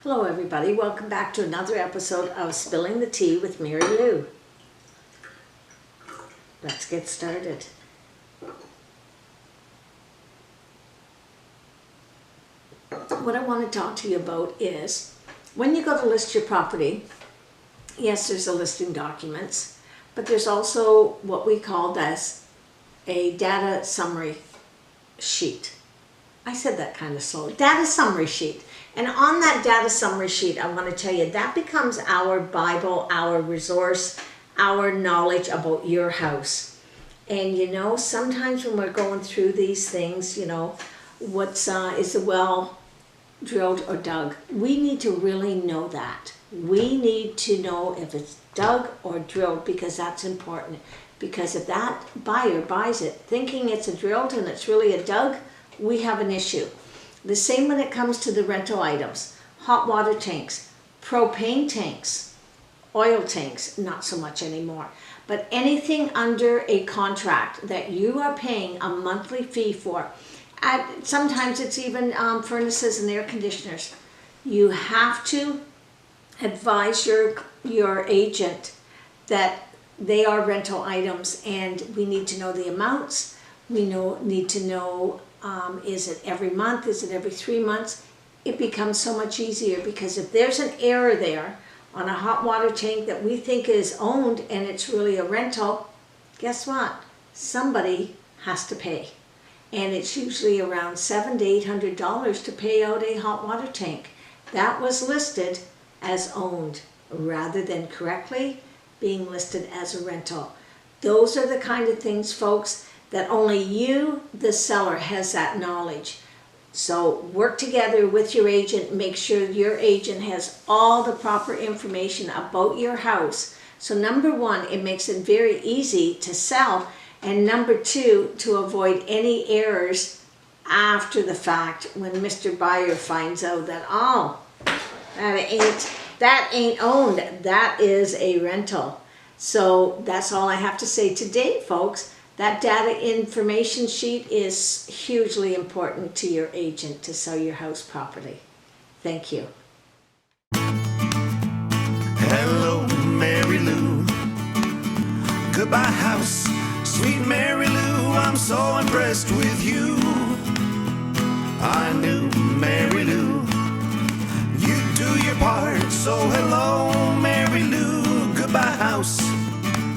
Hello everybody, welcome back to another episode of Spilling the Tea with Mary Lou. Let's get started. What I want to talk to you about is when you go to list your property, yes, there's a listing documents, but there's also what we call as a data summary sheet. I said that kind of slow. Data summary sheet. And on that data summary sheet, I want to tell you, that becomes our Bible, our resource, our knowledge about your house. And you know, sometimes when we're going through these things, you know, is the well drilled or dug? We need to really know that. We need to know if it's dug or drilled, because that's important. Because if that buyer buys it thinking it's a drilled and it's really a dug, we have an issue. The same when it comes to the rental items. Hot water tanks, propane tanks, oil tanks, not so much anymore. But anything under a contract that you are paying a monthly fee for, sometimes it's even furnaces and air conditioners, you have to advise your agent that they are rental items, and we need to know the amounts. We need to know, is it every month? Is it every 3 months? It becomes so much easier, because if there's an error there on a hot water tank that we think is owned and it's really a rental, guess what? Somebody has to pay. And it's usually around $700 to $800 to pay out a hot water tank. That was listed as owned rather than correctly being listed as a rental. Those are the kind of things, folks, that only you, the seller, has that knowledge. So work together with your agent. Make sure your agent has all the proper information about your house. So number one, it makes it very easy to sell. And number two, to avoid any errors after the fact when Mr. Buyer finds out that, oh, that ain't owned, that is a rental. So that's all I have to say today, folks. That data information sheet is hugely important to your agent to sell your house properly. Thank you. Hello, Mary Lou. Goodbye, house. Sweet Mary Lou, I'm so impressed with you. I knew Mary Lou, you do your part. So hello, Mary Lou. Goodbye, house.